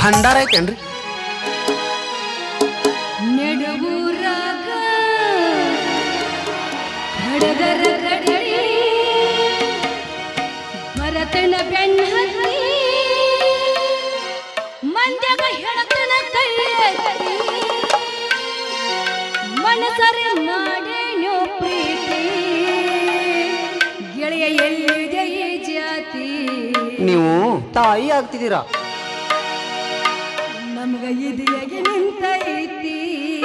ಭಂಡಾರ ಐತೇನ್ರಿ? ನೆಡುವೂರಾಗ ಹಡಗರ ಕಡಲಿ ಭರತನ ಬೆನ್ನ ಹತ್ತಿ ಮಂದ್ಯಾಗ ಹೆಣತನ ಕೈ ಎತ್ತಿ ಮನಸರೆ ಮಾಡೇನೋ ಪ್ರೀತಿ ಗೆಳೆಯ ಎಲ್ಲಿದೆ ಈ ಜಾತಿ. ನೀವು ತಾಯಿ ಆಗ್ತಿದ್ದೀರಾ. ನಮ್ಗ ಇದೆಯಾಗಿ ನಿಂತೈತಿ.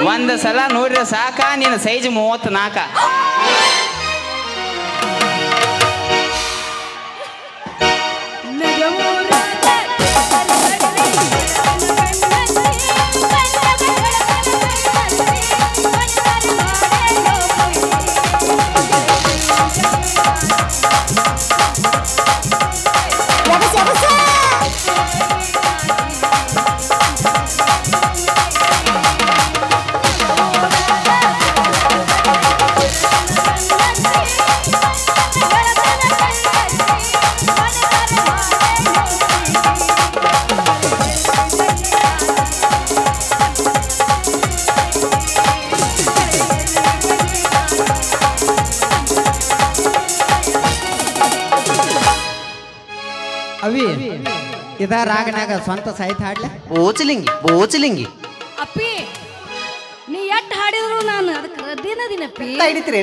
ಒಂದ್ ಸಲ ನೋಡ್ರಿ ಸಾಕ ನಿನ್ನ ಸೈಜ್ 34. ಅವಿ ಇದ ರಾಗನಾಗ ಸ್ವಂತ ಸಾಹಿತ್ಯ ಹಾಡ್ಲೆ ಬೋಚಲಿಂಗಿ ಅಪ್ಪಿ ನೀ ಎಟ್ ಹಾಡಿದ್ರು ನಾನು ಅದಕ್ಕೆ ದಿನಪ್ಪಿ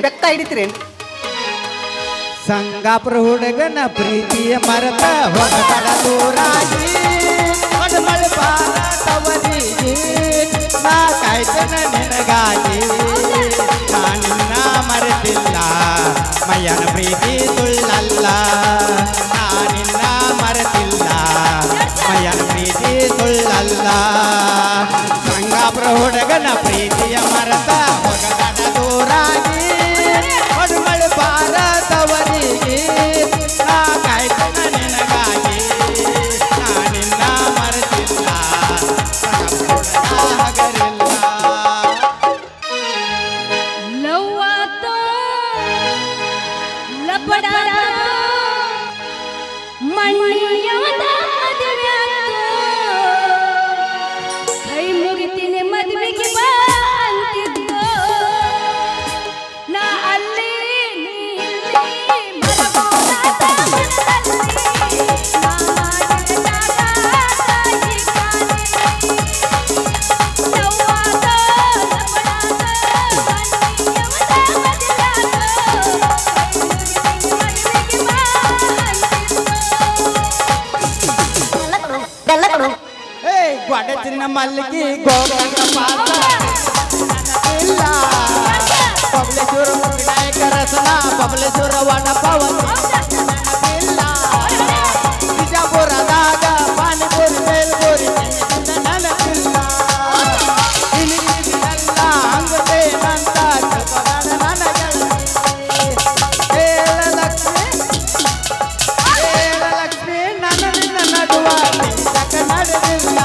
ಬೆಕ್ಕ ಹಿಡಿತೀರೇನ್? ಸಂಗಾಪುರ ಹುಡುಗನ ಪ್ರೀತಿಯ ಮರತ ಹೊರಗಡ ದೂರಾಗಿ ಮಳೆ ಬಾರತವರಿಗೆ ನಾ ಕಾಯ್ತನ ನಿನಗಾಗಿ ನಾನಿನ್ನ ಮರೆತಿಲ್ಲ ಮಯ್ಯನ ಪ್ರೀತಿ ಸುಳ್ಳಲ್ಲ ನಾನಿನ್ನ ಮರೆತಿಲ್ಲ ಮಯ್ಯನ ಪ್ರೀತಿ ಸುಳ್ಳಲ್ಲ ಸಂಗಾಪುರ ಹುಡುಗನ ಪ್ರೀತಿಯ ಮರತ ಹೊರಗಡ ದೂರಾಗಿ ಮಳೆ ಬಾರತವರಿಗೆ ನಾ ಕಾಯ್ತನ ನಿನಗಾಗಿ ನಾನಿನ್ನ ಮರೆತಿಲ್ಲ ಹಗರಿಲ್ಲ. ಲವ್ವಾತೋ ಲಪಡಾದ ಮಣ್ಣಿಯಾದ ಮದುವೆಯಾತೋ ಕೈ ಮುಗಿತೀನಿ ಮದುವೆಗೆ ಬಾ ಅಂತಿದ್ದೋ ನಾ ಅಲ್ಲಿ ನೀ ಇಲ್ಲಿ ಮರಗೋದಾದ ಮನದಲ್ಲಿ ನಾ ಮಾಡಿದ ಜಾಗ ತಾಯಿ ಕಾಣೆ ಲವ್ವಾತೋ ಲಪಡಾದ ಮಣ್ಣಿಯಾದ ಮದುವೆಯಾತೋ ಕೈ ಮುಗಿತೀನಿ ಮದುವೆಗೆ ಬಾ ಅಂತಿದ್ದೋ ಗೊಡಚಿನ ಮಲ್ಲಿಗೆ ಗೋಗಂಗ ಪಾದ ಇಲ್ಲ ಬಬಲೇಶ್ವರ ವಿನಾಯಕ ರಸನ ಬಬಲೇಶ್ವರ ವನ ಪವನ ಇಲ್ಲ ಬಿಜಾಪುರದಾಗ ಪಾನಿಪುರಿ ಬೇಲ್ಪುರಿ ನೆನಪಿಲ್ಲ ಇಲ್ಲಿಲ್ಲ ಹಂಗತೆ ನಂತ ಕಲ್ಪಗಾನ ನನ್ನ ಲಕ್ಷ್ಮಿ ನನ್ನ ನಿನ್ನ ನಡುವ ನಡೆದಿಲ್ಲ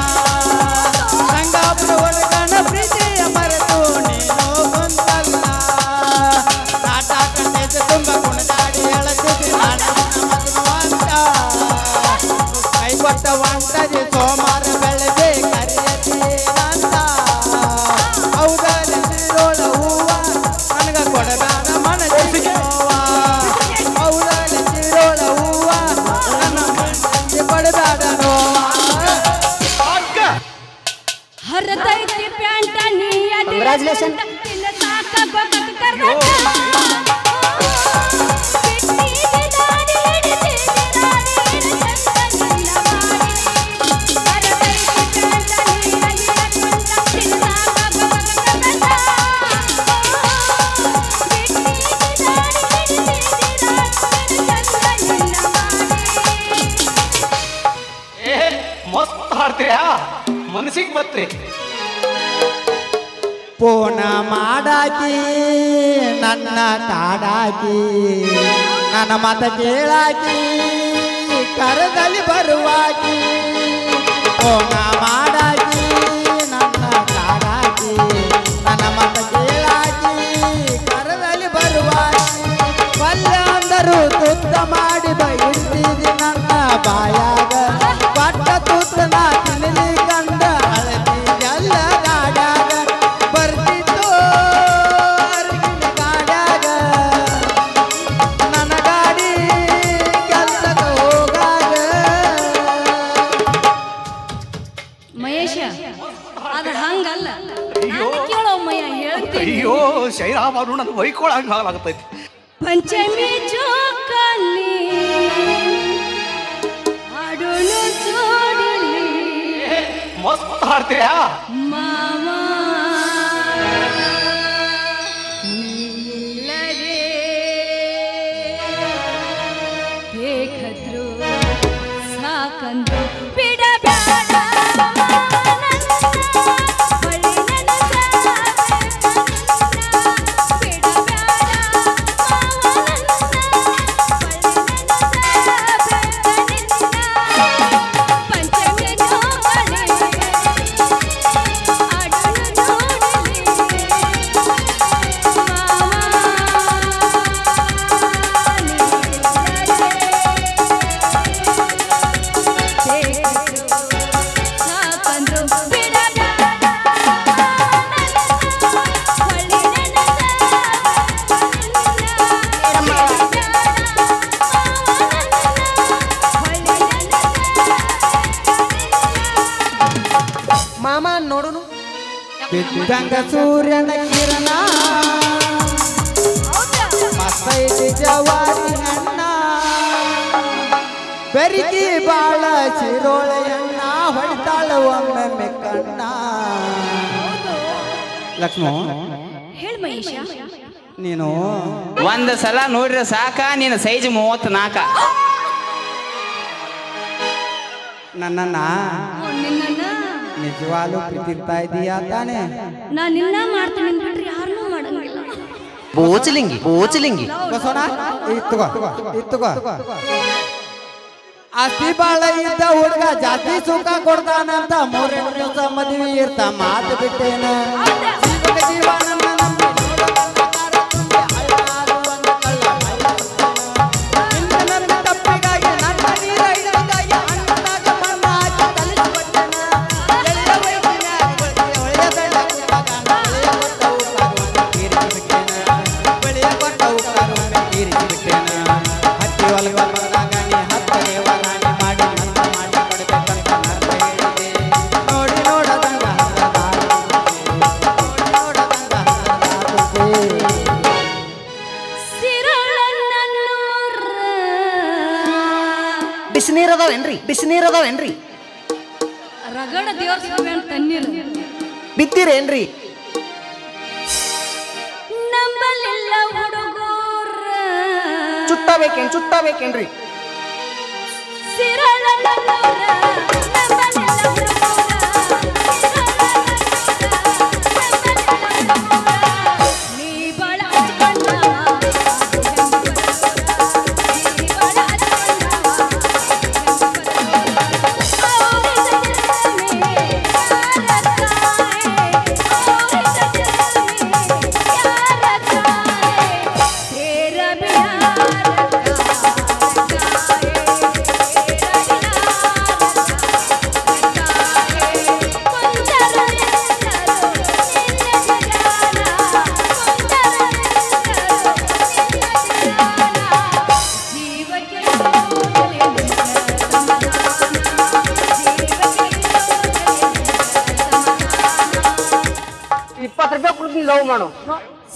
ಸಂಗಾಪುರ ಒಳಗಣ ಪ್ರೀತಿಯ ಮರೆತು ನೀನು ಗೊಂದಲ್ಲ ನಾಟಕ ನೆಜ ತುಂಬ ಕುಣಿದಾಡಿ ಹೇಳುತ್ತಿದ್ದಿ ನಾನು ಮಗನವಂತ ಕೈ ಕೊಟ್ಟ ವಂಟದಿ ಸೋಮಾರ ಬೆಳಗ್ಗೆ ಕರೆಯತೀನಂತ ಹೌದಲ್ಲಿರೋಳ ಹೂವ ನನಗ ಕೊಡಬೇಡ ಮನಸ್ಸಿಗೆ ನೋವ ಹೌದಲ್ಲಿರೋಳ ಹೂವ ನನ್ನ ಮನಸ್ಸಿಗೆ ಕೊಡಬೇಡ ನೋವ ಹರದೈತಿ ಪ್ಯಾಂಟ ನೀ Congratulations. ತಿನ್ನ ಸಾಕ ಬಕಕ್ ಕರ್ನಾಟಕ ಕಿಟ್ಟಿಗೆ ದಾಡಿ ಹಿಡಿದಿದೆ ರಾಣಿ ಚಂದ ನಿನ್ನ ಮಾಡಿ ಹರದೈತಿ ಪ್ಯಾಂಟ ನೀ ಅಗಿರಕೊಂಡ ತಿನ್ನ ಸಾಕ ಬಕಕ್ ಕರ್ನಾಟಕ ಕಿಟ್ಟಿಗೆ ದಾಡಿ ಹಿಡಿದಿದೆ ರಾಣಿ ಚಂದ ನಿನ್ನ ಮಾಡಿ ಮಸ್ತ್ ಹಾಡ್ತೀರಾ ಮನಸ್ಸಿಗೆ ಮತ್ತೆ ಪೋನ ಮಾಡಾಕಿ ನನ್ನ ತಾಡಾಕಿ ನನ್ನ ಮತ ಕೇಳಾಕಿ ಕರದಲ್ಲಿ ಬರುವಾಕಿ ಪೋನ ಮಾಡಾಕಿ ನನ್ನ ತಾಡಾಕಿ ನನ್ನ ಮತ ಕೇಳಾಕಿ ಕರದಲ್ಲಿ ಬರುವಾಕಿ ಪಲ್ಯ ಅಂದರು ತುತ್ತ ಮಾಡಿ ಬೈತಿದಿ ನನ್ನ ಬಾಯಾಗ ಪಟ್ಟ ತುತ್ತ ನಾ ತಿನ್ನಲಿ ಕಣ್ಣ ಗಣೇಶ ಅದು ಹಂಗಲ್ಲ ಕೇಳೋಮ್ಮಯ್ಯ ಹೇಳ್ತೀನಿ ಅಯ್ಯೋ ಶೈರಾಮರು ನನ್ನ ಬೈಕೊಳಂಗ ಆಗತೈತಿ ಪಂಚಮಿ ಜೋಕಾಲಿ ಆಡೋಣ ಜೋಡಲಿ ಮಸ್ತ್ ಹಾಡ್ತೀರಾ ಮಾಮ ನೀಲ್ಲದೆ ಬೇಕದ್ರು ಸಾಕಂದ್ರು ಬಿಡಬೇಡ ಮಾಮ ನೋಡುನು ಬಿದ್ದಂಗ ಸೂರ್ಯನ ಕಿರಣ ಮತ್ತೈತಿ ಜವಾರಿ ಅಣ್ಣ ಬೆರಿಗಿ ಬಾಳ ಚಿರೋಳೆಯಣ್ಣ ಹೊಡಿತಾಳ ಒಮ್ಮೆ ಕಣ್ಣ ಲಕ್ಷ್ಮಣ ಹೇಳ ಮಹೇಶ ನೀನು ಒಂದ್ ಸಲ ನೋಡ್ರಿ ಸಾಕ ನಿನ್ನ ಸೈಜ್ 34 ನನ್ನನ್ನ ನಿನ್ನ ನಿಜವಾಗ್ಲೂ ಪ್ರೀತಿರ್ತಾ ಇದೀಯಾ ತಾನೆ ನಾ ನಿನ್ನ ಮಾಡ್ತೀನಿ ಬಿಟ್ರೆ ಯಾರನ್ನೂ ಮಾಡಂಗಿಲ್ಲ ಬೋಚಲಿಂಗಿ ಬಸವನ ಇತ್ತುಗೋ ಆಸ್ತಿ ಬಾಳ ಇದ್ದ ಹುಡುಗ ಜಾತಿ ಸುಖ ಕೊಡ್ತಾನಂತ 3 ದಿವಸ ಮದುವೆ ಇರ್ತ ಮಾತು ಬಿಟ್ಟೇನ ಜೀವನ ಬಿಸಿನೀರ್ ಅದಾವೇನ್ರಿ ರಗಡ ದೇವ್ರ ಸಭೆ ಅಂತ ತಣ್ಣೀರು ಬಿದ್ದಿರೇನ್ರಿ ನಂಬಲಿಲ್ಲ ಹುಡುಗೂರ ಚುಟ್ಟಬೇಕೇನ್ರಿ ಸಿರಳ ನನ್ನೂರ ನಂಬಲಿಲ್ಲ ಹುಡುಗೂರ ನೀ ಬಾಳ ಹಚ್ಕೊಂಡ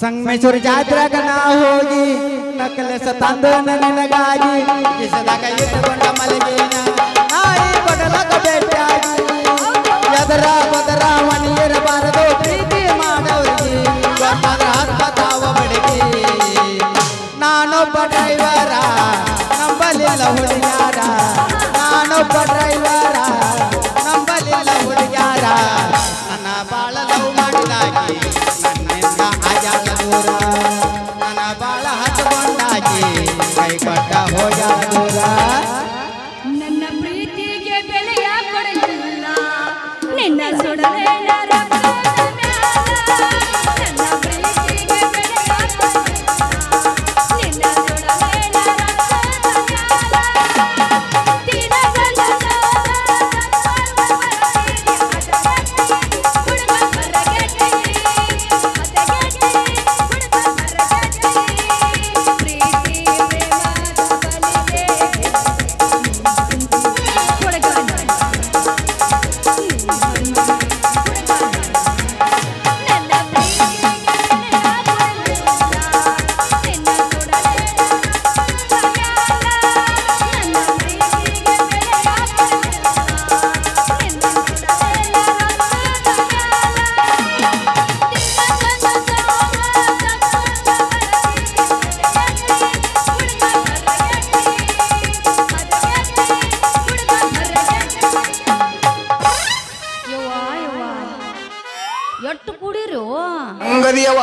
ಸಂಗಮೇಶ್ವರ ಜಾತ್ರೆಗ ನಾ ಹೋಗಿ ನಕಲೆಸ ತಂದು ನನಗಾಗಿ ಕಿಸದಾಗ ಇಟ್ಟುಕೊಂಡ ಮಲಗೇನ ನಾಯಿ ಬಡಲಕ ಭೇಟಿಯಾಗಿ ಎದರ ಬದರ ಮಣಿಯಿರಬಾರದು ಪ್ರೀತಿ ಮಾಡೋರಿಗೆ ಗೊತ್ತಾದ್ರ ಹತ್ತಾವ ಬಡಗಿ ನಾನೊಬ್ಬ ಡ್ರೈವರ ನಂಬಲಿಲ್ಲ ಹುಡುಗ್ಯಾರ ನಾನೊಬ್ಬ ಡ್ರೈವರ ನಂಬಲಿಲ್ಲ ಹುಡುಗ್ಯಾರ ನನ್ನ ಬಾಳ ಲವ್ ಮಾಡಿದಾಗಿ ನನ್ನಿಂದ ಆಗ್ಯಾಳ ದೂರ ನನ್ನ ಬಾಳ ಹತ್ಕೊಂಡಾಗಿ ಕೈ ಕೊಟ್ಟ ಹೋಗ್ಯಾಳ ದೂರ ನನ್ನ ಪ್ರೀತಿಗೆ ಬೆಲೆಯ ಕೊಡಲಿಲ್ಲ ನಿನ್ನ ಸುಡಲೇ ನನ್ನ ಪ್ರೀತಿಗೆ ಬೆಲೆಯ ಕೊಡಲಿಲ್ಲ ನಿನ್ನ ಸುಡಲೇ ಪ್ರೀತಿ ಬಂದಿರೋ ಹಂಗದಿಯವ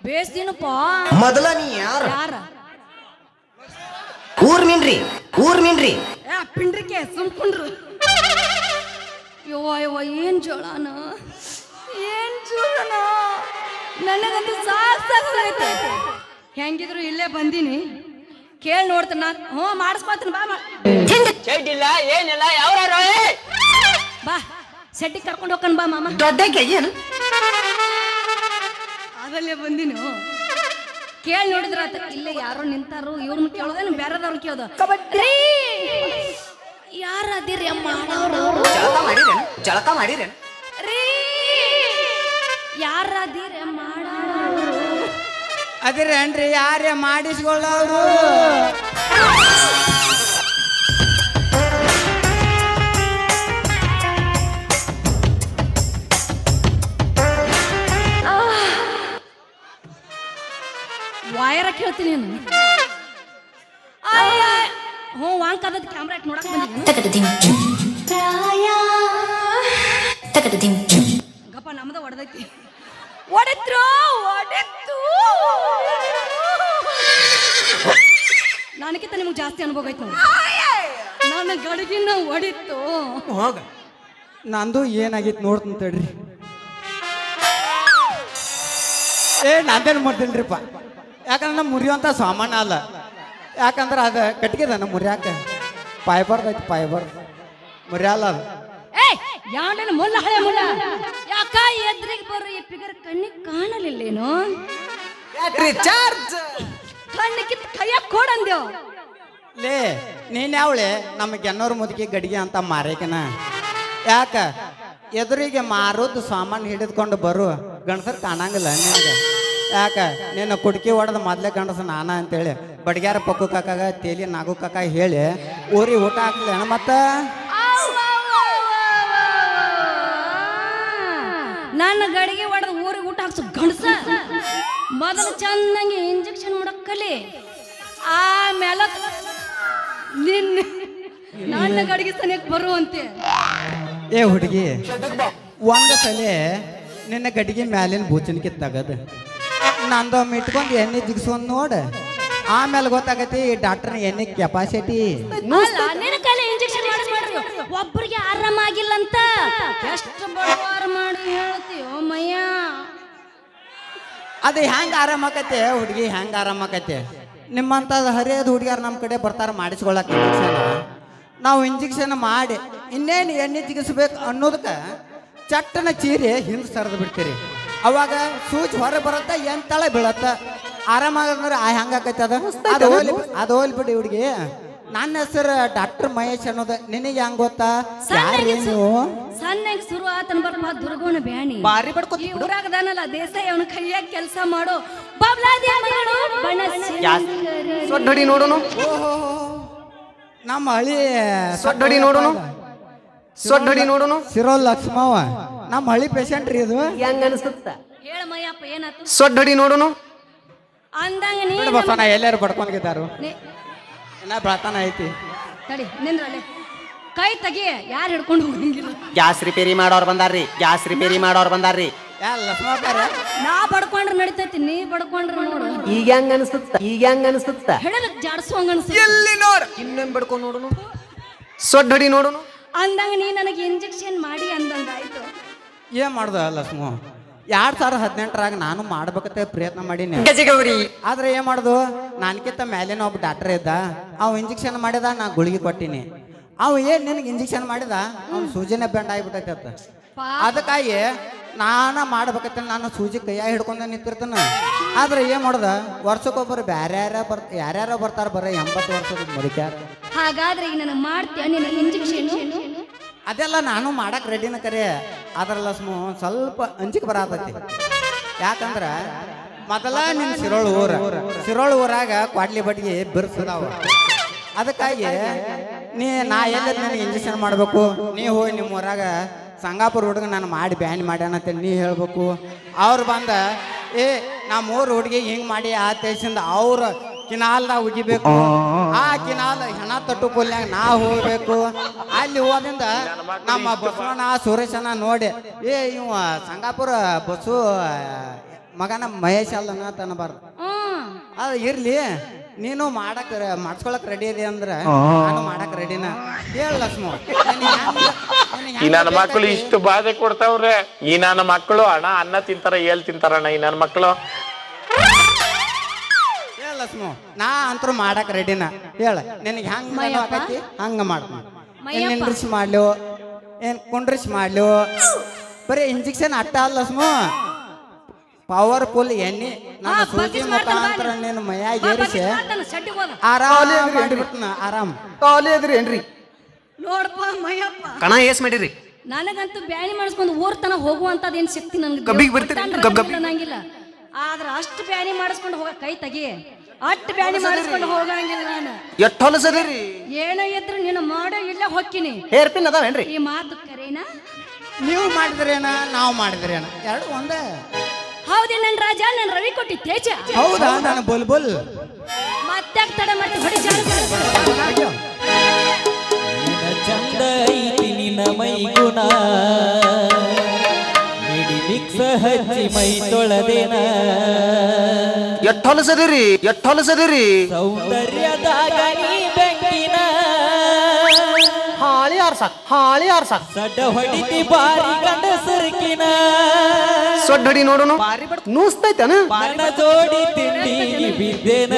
ಬೇಸ್ದಿನಪ್ಪ ಮೊದಲ ನೀ ಯಾರು ಯಾರ ಊರ್ ಮೀನ್ರಿ ಪಿಂಡ್ರಿಕೆ ಸುಮ್ಕೊಂಡ್ರು ಯವ್ವ ಏನ್ ಜೋಳನ ನನಗಂತೂ ಸಾಕಾಗೈತೆ ಹೆಂಗಿದ್ರು ಇಲ್ಲೇ ಬಂದೀನಿ ಕೇಳಿ ನೋಡ್ತಾನ ಹ್ಞೂ ಮಾಡಿಸ್ಕೊತೀನಿ ಚಡ್ಡಿಲ್ಲ ಏನಿಲ್ಲ ಯಾವ್ಯಾರ ಬಾ ಶೆಟ್ಟಿಗೆ ಕರ್ಕೊಂಡು ಹೋಗ್ಕನ್ ಬಾ ಮಾಮ ದೊಡ್ಡಕ್ಕೆ ಏನು ಅದಲ್ಲೇ ಬಂದಿನು ಕೇಳಿ ನೋಡಿದ್ರ ಇಲ್ಲೇ ಯಾರೋ ನಿಂತಾರು ಇವ್ರನ್ನ ಕೇಳೋದೇನು ಬೇರೆದವ್ರು ಕೇಳೋದು ಕಬಡ್ಡಿ ಯಾರ ಅದಿರಿ ಅಮ್ಮ ಜಳಕ ಮಾಡಿರೇನು ರೀ ಯಾರ ಅದಿರಿ ಅದಿರೇನ್ರಿ ಯಾರೇ ಮಾಡಿಸ್ಕೊಳ್ಳೋರು ವಾಯರ ಕೇಳ್ತೀನಿ ನೀನು ಹ್ಞೂ ವಾಂಕದ ಕ್ಯಾಮ್ರಾ ಇಟ್ಟು ನೋಡಕ್ ಗಪ್ಪ ನಮ್ದ ಹೊಡೆದೈತಿ ಹೊಡೆದ್ರು ನನಗಿಂತ ನಿಮ್ಗೆ ಜಾಸ್ತಿ ಅನುಭವ ಐತಿ ನನ್ನ ಗಡಿಗಿನ ಹೊಡಿತು ಹೋಗ ನಂದು ಏನಾಗಿತ್ತು ನೋಡ್ತೀನಿ ತಡ್ರಿ ನಂದೇನು ಮಾಡ್ತೀನಿರಿಪ್ಪ ಯಾಕಂದ್ರೆ ನಮ್ಮ ಮುರಿಯುವಂಥ ಸಾಮಾನು ಅಲ್ಲ ಯಾಕಂದ್ರೆ ಅದು ಕಟ್ಗೆದ ನಮ್ಮ ಮುರಿಯಾಕ ಪಾಯ್ಬಾರ್ದೈತಿ ಮುರಿಯಲ್ಲ ಅದು ಯಾವನ ಮುಲ್ಲ ಹಳೆ ಮುಲ್ಲ ಯಾಕ ಎದ್ರಿಗೆ ಬರೋ ಈ ಫಿಗರ್ ಕಣ್ಣಿಗೆ ಕಾಣಲಿಲ್ಲೇನು ಕಣ್ಣಿಗಿತ್ತು ಕೈಯಾಗ ಕೊಡಂದೇವ್ ಲೇ ನೀನ್ ಯಾವಳೆ ನಮಗೆ ಎನ್ನೋರ್ ಮುದುಕಿ ಗಡಿಗೆ ಅಂತ ಮಾರೇಕನ ಯಾಕ ಎದುರಿಗೆ ಮಾರೋದು ಸಾಮಾನು ಹಿಡಿದುಕೊಂಡು ಬರು ಗಂಡಸರು ಕಾಣಂಗಿಲ್ಲ ನಿನಗೆ ಯಾಕ ನೀನು ಕುಡ್ಕಿ ಹೊಡೆದ ಮೊದಲೇ ಗಂಡಸ ನಾನ ಅಂತೇಳಿ ಬಡ್ಗ್ಯಾರ ಪಕ್ಕು ಕಾಕಾಗ ತೇಲಿ ನಾಗು ಕಾಕ ಹೇಳಿ ಊರಿ ಊಟ ಹಾಕ್ಲೇನ ಮತ್ತ ನನ್ನ ಗಡಿಗೆ ಹೊಡೆದ ಊರಿಗೆ ಊಟ ಹಾಕ್ಸು ಗಂಡಸ ಮೊದಲು ಚೆನ್ನಾಗಿ ಇಂಜೆಕ್ಷನ್ ಮಾಡಕ್ಕಲಿ ಆಮೇಲೆ ನಿನ್ನ ನನ್ನ ಗಡಿಗೆ ಸನಿಯಕ್ಕೆ ಬರುವಂತೆ ಏ ಹುಡುಗಿ ಒಂದು ಸಲ ನಿನ್ನ ಗಡಿಗೆ ಮ್ಯಾಲಿನ ಬೂಚಣಿಕೆ ತಗದು ನಂದೊಮ್ಮೆ ಇಟ್ಕೊಂಡು ಎಣ್ಣೆ ಜಿಗಿಸೋದು ನೋಡ ಆಮೇಲೆ ಗೊತ್ತಾಗತಿ ಈ ಡಾಕ್ಟರ್ನ ಎಣ್ಣೆ ಕೆಪಾಸಿಟಿ ನಿನ್ನ ಕೈಲಿ ಇಂಜೆಕ್ಷನ್ ಮಾಡಿಸ್ಬೇಡ್ರಿ ಒಬ್ಬರಿಗೆ ಆರಾಮಾಗಿಲ್ಲ ಅಂತ ಎಷ್ಟು ಬಡವಾರ ಮಾಡಿ ಹೇಳ್ತೀವೋ ಮಯ್ಯ ಅದು ಹೆಂಗೆ ಆರಾಮಾಕತ್ತೆ ಹುಡುಗಿ ಹೆಂಗೆ ಆರಾಮಾಕತ್ತೆ ನಿಮ್ಮಂತ ಹರಿಯದ ಹುಡುಗಿಯಾರ ನಮ್ಮ ಕಡೆ ಬರ್ತಾರೆ ಮಾಡಿಸ್ಕೊಳಕ್ಕೆ ಇಂಜೆಕ್ಷನ್ ನಾವು ಇಂಜೆಕ್ಷನ್ ಮಾಡಿ ಇನ್ನೇನು ಎಣ್ಣೆ ಜಿಗಿಸ್ಬೇಕು ಅನ್ನೋದಕ್ಕೆ ಚಟ್ಟನ ಚೀರಿ ಹಿಂದೆ ಸರಿದು ಬಿಡ್ತೀರಿ ಅವಾಗ ಸೂಚಿ ಹೊರಗೆ ಬರತ್ತ ಎಂತಳ ಬೀಳತ್ತ ಆರಾಮಾಗಂದ್ರೆ ಹೆಂಗಾಕೈತೆ ಅದು ಹೋಲಿ ಬಿಡಿ ಹುಡುಗಿ ನನ್ನ ಹೆಸರು ಡಾಕ್ಟರ್ ಮಹೇಶ್ ಅನ್ನೋದು ನಿನಗೆ ಹೆಂಗ್ ಗೊತ್ತಾ ಯಾರೇನು ಸಣ್ಣಗೆ ಶುರು ಆತನ ಬರ್ಪ ದುರ್ಗೋಣ ಬ್ಯಾಣಿ ಬಾರಿ ಬಡ್ಕೋತಿ ಈ ಊರಾಗದಾನಲ್ಲ ದೇಸಾಯಿ ಅವನ ಕೈಯಾಗ ಕೆಲಸ ಮಾಡೋ ಬಾಬ್ಲಾದಿ ಮಗಳು ಸೊಡ್ಡಡಿ ನೋಡೋನು ನಮ್ಮ ಹಳಿ ಸೊಡ್ಡಡಿ ನೋಡೋನು ಸಿರೋಲ್ ಲಕ್ಷ್ಮವ್ವ ನಮ್ಮ ಹಳಿ ಪೇಷಂಟ್ ರೀ ಇದು ಹೆಂಗ ಅನಿಸುತ್ತ ಹೇಳ ಮಯ್ಯಪ್ಪ ಏನಾತು ಸೊಡ್ಡಡಿ ನೋಡೋನು ಅಂದಂಗ ನೀ ಬಸವಣ್ಣ ಎಲ್ಲಾರು ಬಡ್ಕೊಂಡಿದ್ದಾರು ಏನ ಬೆಳತಾನ ಐತಿ ತಡಿ ನಿಂದ್ರಲ್ಲೇ ಕೈ ತೆಗಿ ಯಾರು ಹಿಡ್ಕೊಂಡು ಹೋಗಂಗಿಲ್ಲ ಗ್ಯಾಸ್ ರಿಪೇರಿ ಮಾಡೋರು ಬಂದಾರ್ರಿ ಯಾ ಲಕ್ಷ್ಮವ್ವ ನಾ ಬಡ್ಕೊಂಡ್ರೆ ನಡಿತೈತಿ ನೀ ಬಡ್ಕೊಂಡ್ರೆ ನೋಡು ಈಗ ಹೆಂಗ ಅನಿಸುತ್ತ ಹೇಳಕ್ ಜಾಡ್ಸುವಂಗ ಅನ್ಸುತ್ತೆ ಎಲ್ಲಿ ನೋಡ ಇನ್ನೊಮ್ಮೆ ಬಡ್ಕೊಂಡು ನೋಡೋನು ಸೊಡ್ಡಡಿ ನೋಡೋನು ಅಂದಂಗ ನೀ ನನಗೆ ಇಂಜೆಕ್ಷನ್ ಮಾಡಿ ಅಂದಂಗ ಆಯ್ತು ಏನ್ ಮಾಡ್ದ ಲಕ್ಷ್ಮ 2018 ನಾನು ಮಾಡ್ಬೇಕಂತ ಪ್ರಯತ್ನ ಮಾಡೀನಿ ಆದ್ರೆ ಏನ್ ಮಾಡುದು ನಾನ್ಕಿಂತ ಮೇಲೇನ ಒಬ್ಬ ಡಾಕ್ಟರ್ ಇದ್ದ ಅವ್ ಇಂಜೆಕ್ಷನ್ ಮಾಡಿದ ನಾ ಗುಳಿಗೆ ಕೊಟ್ಟಿನಿ ಅವ್ ಏನ್ ನಿನಗೆ ಇಂಜೆಕ್ಷನ್ ಮಾಡಿದ ಅವ್ನ ಸೂಜಿನ ಬೆಂಡ್ ಆಗಿಬಿಟ್ಟೈತೆ ಅಂತ ಅದಕ್ಕಾಗಿ ನಾನ ಮಾಡ್ಬೇಕಂತ ನಾನು ಸೂಜಿ ಕೈಯಾಗ ಹಿಡ್ಕೊಂಡ ನಿಂತಿರ್ತಾನ ಆದ್ರೆ ಏನ್ ಮಾಡುದ ವರ್ಷಕ್ಕೊಬ್ಬರು ಯಾರ್ಯಾರ ಬರ್ತಾರ ಬರ 80 ವರ್ಷದ ಮುದುಕ್ಯಾರ ಹಾಗಾದ್ರೆ ಈಗ ನನಗೆ ಮಾಡ್ತೀಯ ನಿನ್ನ ಇಂಜೆಕ್ಷನ್ ಅದೆಲ್ಲ ನಾನು ಮಾಡಕ್ ರೆಡಿನ ಕರೆ ಅದ್ರಲ್ಲ ಸ್ವಲ್ಪ ಅಂಜಿಕೆ ಬರತೈತಿ ಯಾಕಂದ್ರ ಮೊದಲ ನಿನ್ ಸಿರೋಳು ಊರಾಗ ಕ್ವಾಡ್ಲಿ ಬಡ್ಗಿ ಬಿರ್ಸದಾವ ಅದಕ್ಕಾಗಿ ನಾ ಎಲ್ಲ ನನಗೆ ಇಂಜೆಕ್ಷನ್ ಮಾಡ್ಬೇಕು ನೀ ಹೋಗಿ ನಿಮ್ಮ ಊರಾಗ ಸಂಗಾಪುರ ಹುಡುಗ ನಾನು ಮಾಡಿ ಬ್ಯಾನ್ ಮಾಡ್ಯಾನಂತ ನೀ ಹೇಳ್ಬೇಕು ಅವ್ರು ಬಂದ ನಮ್ಮ ಊರ್ ಹುಡುಗಿ ಹಿಂಗ್ ಮಾಡಿ ಆ ದೇಶದಿಂದ ಅವ್ರ ಕಿನಾಲ್ದಾಗ ಉಗಿಬೇಕು ಆಕಿನಾಲ ಹೆಣ ತೊಟ್ಟು ಪುಲ್ಯಾಗ ನಾ ಹೋಗ್ಬೇಕು ಅಲ್ಲಿ ಹೋದಿಂದ ನಮ್ಮ ಬಸವಣ್ಣ ಸುರೇಶನ ನೋಡಿ ಏ ಇವ ಸಂಗಾಪುರ ಬಸ್ಸು ಮಗನ ಮಹೇಶ್ ಅಲ್ಲನ ತನಬಾರ್ದು ಅದು ಇರ್ಲಿ ನೀನು ಮಾಡ್ಸ್ಕೊಳಕ್ ರೆಡಿ ಇದೆ ಅಂದ್ರೆ ನಾನು ಮಾಡಕ್ ರೆಡಿನ ಹೇಳ ಲಕ್ಷ್ಮ ಈ ನನ್ನ ಮಕ್ಕಳು ಇಷ್ಟು ಬಾಧೆ ಕೊಡ್ತಾವ್ರೆ ಈ ನನ್ನ ಮಕ್ಕಳು ಅಣ್ಣ ಅನ್ನ ತಿಂತಾರ ಏಲ್ ತಿಂತಾರಣ್ಣ ಈ ನನ್ನ ಮಕ್ಕಳು ಹೇಳ ಲಕ್ಷ್ಮ ನಾ ಅಂತರೂ ಮಾಡಕ್ ರೆಡಿನ ಹೇಳ ನಿನಗೆ ಹೆಂಗ್ ಮಾಡಕತ್ತಿ ಹಂಗ ಮಾಡ್ತೀನಿ ಏನ್ ನಿಂದ್ರಿಸಿ ಮಾಡ್ಲು ಏನ್ ಕುಂಡ್ರಿಸಿ ಮಾಡ್ಲು ಬರೀ ಇಂಜೆಕ್ಷನ್ ಅಟ್ಟ ಅಲ್ಲ ಲಕ್ಷ್ಮ ಪವರ್ಫುಲ್ ಎಣ್ಣೆ ನನ್ನ ಸೂಜಿ ಮುಖಾಂತರ ನೀನು ಮೈಯಾಗ ಏರಿಸಿ ಆರಾಮ್ ಕಾಲೇ ಅದ್ರಿ ಏನ್ರಿ ನೋಡಪ್ಪ ಮಯ್ಯಪ್ಪ ಕಣ ಏಸ್ ಮಾಡಿರಿ ನನಗಂತೂ ಬ್ಯಾನಿ ಮಾಡಿಸ್ಕೊಂಡು ಊರ್ ತನ ಹೋಗುವಂತದ್ ಏನ್ ಶಕ್ತಿ ಗಬ್ಬಿಗ್ ಬರ್ತೀರಿ, ಗಬ್ ಗಬ್. ನಂಗಿಲ್ಲ ಆದ್ರ ಅಷ್ಟು ಬ್ಯಾನಿ ಮಾಡಿಸ್ಕೊಂಡು ಹೋಗ ಕೈ ತೆಗಿ ಅಷ್ಟು ಬ್ಯಾನಿ ಮಾಡಿಸ್ಕೊಂಡು ಹೋಗಂಗಿಲ್ಲ ನಾನು ಎಷ್ಟ್ ಹೊಲಸದಿರಿ ಏನೋ ಇದ್ರು ನೀನು ಮಾಡೋ ಇಲ್ಲ ಹೊಕ್ಕಿನಿ ಹೇರ್ ಪಿನ್ ಅದಾವೇನ್ರಿ ಈ ಮಾತು ಕರೇನಾ ನೀವು ಮಾಡಿದ್ರೇನ ನಾವು ಮಾಡಿದ್ರೇನ ಎರಡು ಒಂದೇ ಹೌದೇ ನನ್ ರಾಜ ನನ್ ರವಿ ಕೊಟ್ಟಿ ತೇಜ ಹೌದಾ ನನ್ನ ಬುಲ್ಬುಲ್ ಮತ್ತೆ ತಡ ಮತ್ತೆ ಹೊಡಿ ಜಾರು ಚಂದ ಐತಿ ನಿನ್ನ ಮೈ ಗುಣ ಮಿಡಿ ಮಿಕ್ಸ ಹಚ್ಚಿ ಮೈ ತೊಳೆದೇನ ಎಷ್ಟ್ ಹೊಲಸದಿರಿ ಸೌಂದರ್ಯದಾಗ ನೀ ಬೆಂಕಿನ ಹಾಳಿ ಆರ್ಸಾಕ್ ಸಡ್ಡ ಹೊಡಿತಿ ಬಾರಿ ಗಂಡ ಸರ್ಕಿನ ಸೊಡ್ಡ ಹೊಡಿ ನೋಡೋಣ ನೂಸ್ತೈತನ ನನ್ನ ಜೋಡಿ ತಿಂಡಿ ಬಿದ್ದೇನ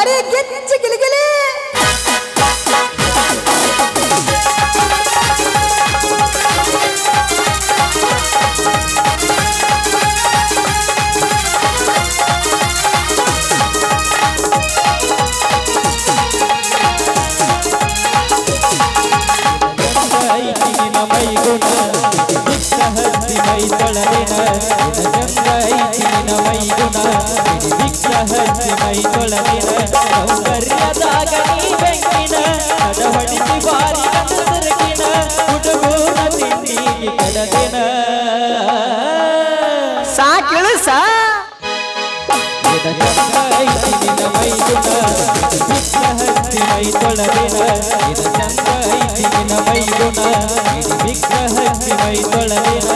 ಅರೆ ಗಿಚ್ಚ ಗಿಲಿಗಿಲಿ ಮೈ ಗುಣ ಮಿಕ್ಸ ಹಚ್ಚಿ ಮೈ ತೊಳೆದೇನ ಚಂದ ಐತಿ ನಿನ್ನ ಮೈ ಗುಣ ಮಿಕ್ಸ ಹಚ್ಚಿ ಮೈ ತೊಳೆದೇನ ಸೌಂದರ್ಯದಾಗ ನೀ ಬೆಂಕಿನ ಅಡ ಹೊಡಿಸಿ ಬಾರಿ ಗಂಡ ಸರಕಿನ ಹುಡುಗೂರ ತಿಂಡಿಗೆ ಕಡದೇನ ಸಾಕಿಳಿಸ ಚಂದ ಐತಿ ನಿನ್ನ ಮೈ ಗುಣ ಮಿಕ್ಸ ಹಚ್ಚಿ ಮೈ ತೊಳೆದೇನ ಚಂದ ಐತಿ ನಿನ್ನ ಮೈ ಗುಣ ಮಿಕ್ಸ ಹಚ್ಚಿ ಮೈ ತೊಳೆದೇನ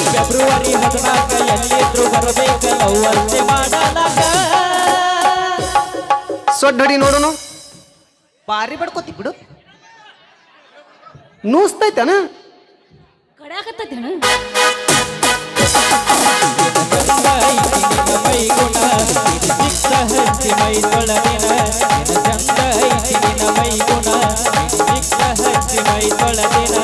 ಫೆಬ್ರವರಿ 14 ಎಲ್ಲಿದ್ರು ಬರಬೇಕ ಲವ್ವಂತೆ ಮಾಡಲಾಗ ಸೊಡ್ಡ ಹೊಡಿ ನೋಡೋಣ ಬಾರಿ ಬಡ್ಕೋತಿ ಬಿಡು ನೂಸ್ತೈತನ ಕಡಾಕತ್ತೇನ ಮೈ ಗುಣ ಮಿಕ್ಸ ಹಚ್ಚಿ ಮೈ ತೊಳೆದೇನ ಚಂದ ಐತಿ ನಿನ್ನ ಮೈ ಗುಣ ಮಿಕ್ಸ ಹಚ್ಚಿ ಮೈ ತೊಳೆದೇನ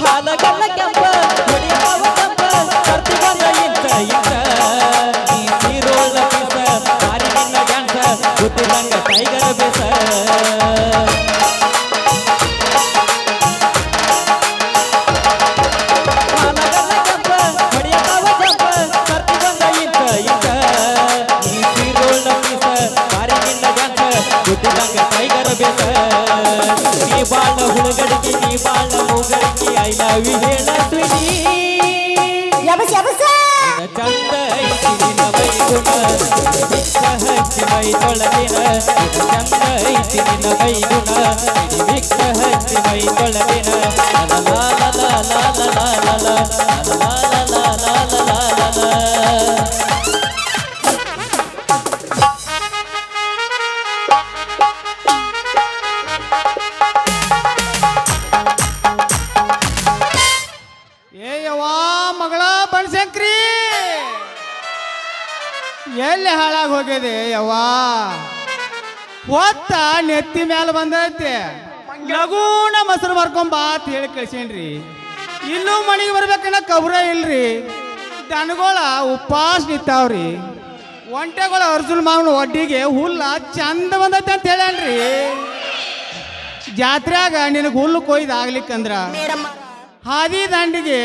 ಹಾಲಗಲ್ಲ ಕೆಂಪ ಹೊಡಿಯಾವ ಕೆಂಪ ಕರ್ತಿ ಬಂದ ಇಂತ ನೀ ಸೀರೋಳ ಪೀಸ ಮಾರಿ ನಿನ್ನ ಡ್ಯಾನ್ಸ ಗೊತ್ತಿಲ್ಲಂಗ ಟೈಗರ ಬೇಸ ಹಾಲಗಲ್ಲ ಕೆಂಪ ಹೊಡಿಯಾವ ಕೆಂಪ ಕರ್ತಿ ಬಂದ ಇಂತ ನೀ ಸೀರೋಳ ಪೀಸ ಮಾರಿ ನಿನ್ನ ಡ್ಯಾನ್ಸ ಗೊತ್ತಿಲ್ಲಂಗ ಟೈಗರ ಬೇಸ ನೀ ಬಾಳ ಹುಡುಗಡಿಗೆ ನೀ ಬಾಳ ಮೂಗಡಿಗೆ ಐ ಲವ್ ಯು ಹೇಳ ಸ್ವೀಟಿ ವೈಗುಣ ಮಿಕ್ಕ ಹಚ್ಚಿ ಮೈ ತೊಳೆದಿನ ಇದು ಚಂದ ಐತಿ ನಿನ್ನ ವೈಗುಣ ಮಿಕ್ಕ ಹಚ್ಚಿ ಮೈ ತೊಳೆದಿನ ಏಯವ್ವಾ ಮಗಳ ಬನಶಂಕರಿ ಎಲ್ಲಿ ಹಾಳಾಗಿ ಹೋಗಿದೆ ಯವ್ವಾ ಹೊತ್ತ ನೆತ್ತಿ ಮ್ಯಾಲ ಬಂದೈತೆ ಲಗೂನ ಮೊಸರು ಬರ್ಕೊಂಬಾ ಅಂತ ಹೇಳಿ ಕಳ್ಸೇನ್ರಿ ಇಲ್ಲೂ ಮನೆಗೆ ಬರ್ಬೇಕನ್ನ ಕಬ್ರ ಇಲ್ರಿ ದನಗಳ ಉಪವಾಸ ನಿಂತಾವ್ರಿ ಒಂಟೆಗಳ ಅರ್ಜುನ್ ಮಾವನ ಒಡ್ಡಿಗೆ ಹುಲ್ಲ ಚಂದ ಬಂದೈತೆ ಅಂತ ಹೇಳನ್ರಿ ಜಾತ್ರೆಯಾಗ ನಿನಗೆ ಹುಲ್ಲು ಕೊಯ್ದು ಆಗ್ಲಿಕ್ಕಂದ್ರ ಹಾದಿ ದಂಡಿಗೆ